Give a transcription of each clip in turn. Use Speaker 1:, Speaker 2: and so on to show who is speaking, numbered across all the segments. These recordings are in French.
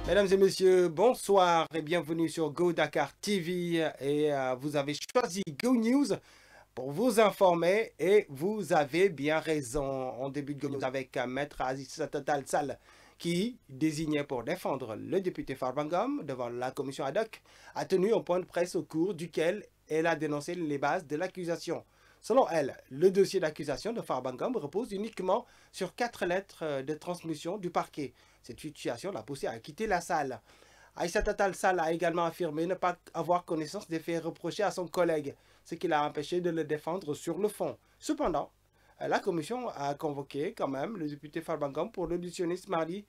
Speaker 1: Mesdames et messieurs, bonsoir et bienvenue sur Go Dakar TV et vous avez choisi Go News pour vous informer et vous avez bien raison. On débute Go News avec Maître Aissata Tall Sall qui, désigné pour défendre le député Farba Ngom devant la commission ad hoc, a tenu un point de presse au cours duquel elle a dénoncé les bases de l'accusation. Selon elle, le dossier d'accusation de Farba Ngom repose uniquement sur 4 lettres de transmission du parquet. Cette situation l'a poussé à quitter la salle. Aissata Tall Sall a également affirmé ne pas avoir connaissance des faits reprochés à son collègue, ce qui l'a empêché de le défendre sur le fond. Cependant, la commission a convoqué quand même le député Farba Ngom pour l'auditionner ce mardi.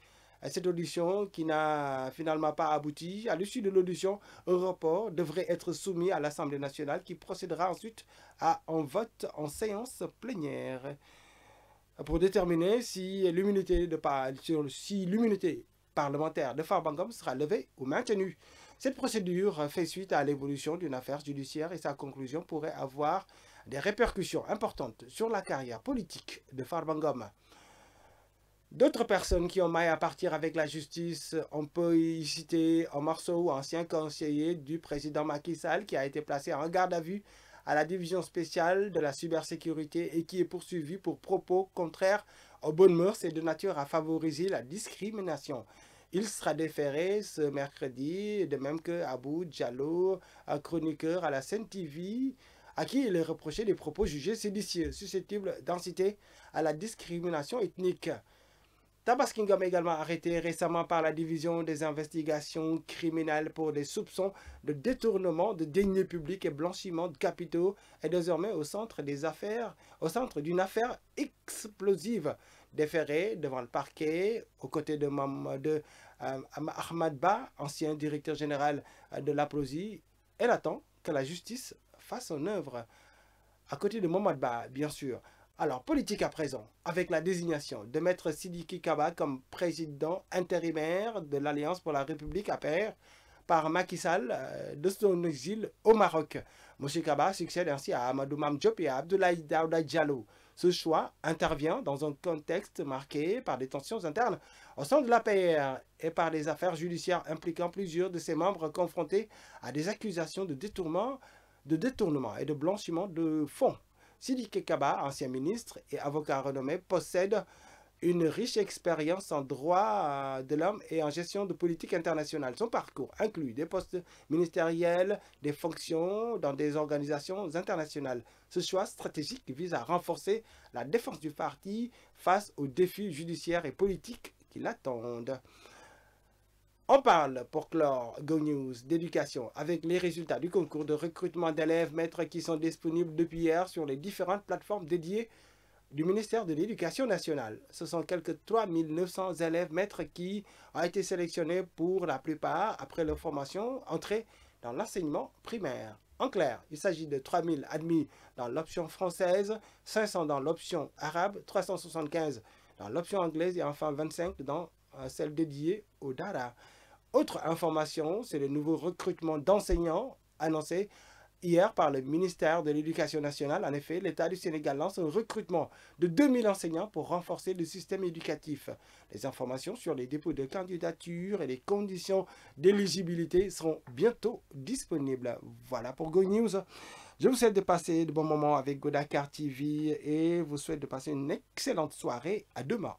Speaker 1: Cette audition qui n'a finalement pas abouti. À l'issue de l'audition, un rapport devrait être soumis à l'Assemblée nationale qui procédera ensuite à un vote en séance plénière pour déterminer si l'immunité parlementaire de Farba Ngom sera levée ou maintenue. Cette procédure fait suite à l'évolution d'une affaire judiciaire et sa conclusion pourrait avoir des répercussions importantes sur la carrière politique de Farba Ngom. D'autres personnes qui ont maille à partir avec la justice, on peut y citer Omar Sow, ancien conseiller du président Macky Sall, qui a été placé en garde à vue à la division spéciale de la cybersécurité et qui est poursuivi pour propos contraires aux bonnes mœurs et de nature à favoriser la discrimination. Il sera déféré ce mercredi, de même que Abou Diallo, un chroniqueur à la Sen TV, à qui il est reproché des propos jugés séditieux, susceptibles d'inciter à la discrimination ethnique. Tabaski Ngom, également arrêté récemment par la division des investigations criminelles pour des soupçons de détournement de deniers publics et blanchiment de capitaux, est désormais au centre d'une affaire explosive. Déféré devant le parquet aux côtés de Ahmad Ba, ancien directeur général de l'APROSI, elle attend que la justice fasse son œuvre. À côté de Mohamed Ba, bien sûr. Alors, politique à présent, avec la désignation de Maître Sidiki Kaba comme président intérimaire de l'Alliance pour la République APR par Macky Sall de son exil au Maroc. M. Kaba succède ainsi à Amadou Mame Diop et à Abdoulaye Daouda Diallo. Ce choix intervient dans un contexte marqué par des tensions internes au sein de l'APR et par des affaires judiciaires impliquant plusieurs de ses membres confrontés à des accusations de détournement et de blanchiment de fonds. Sidiki Kaba, ancien ministre et avocat renommé, possède une riche expérience en droit de l'homme et en gestion de politique internationale. Son parcours inclut des postes ministériels, des fonctions dans des organisations internationales. Ce choix stratégique vise à renforcer la défense du parti face aux défis judiciaires et politiques qui l'attendent. On parle, pour clore Go News, d'éducation avec les résultats du concours de recrutement d'élèves maîtres qui sont disponibles depuis hier sur les différentes plateformes dédiées du ministère de l'Éducation nationale. Ce sont quelques 3900 élèves maîtres qui ont été sélectionnés pour la plupart après leur formation entrée dans l'enseignement primaire. En clair, il s'agit de 3000 admis dans l'option française, 500 dans l'option arabe, 375 dans l'option anglaise et enfin 25 dans celle dédiée au Dara. Autre information, c'est le nouveau recrutement d'enseignants annoncé hier par le ministère de l'Éducation nationale. En effet, l'État du Sénégal lance un recrutement de 2000 enseignants pour renforcer le système éducatif. Les informations sur les dépôts de candidature et les conditions d'éligibilité seront bientôt disponibles. Voilà pour Go News. Je vous souhaite de passer de bons moments avec Go Dakar TV et vous souhaite de passer une excellente soirée. À demain.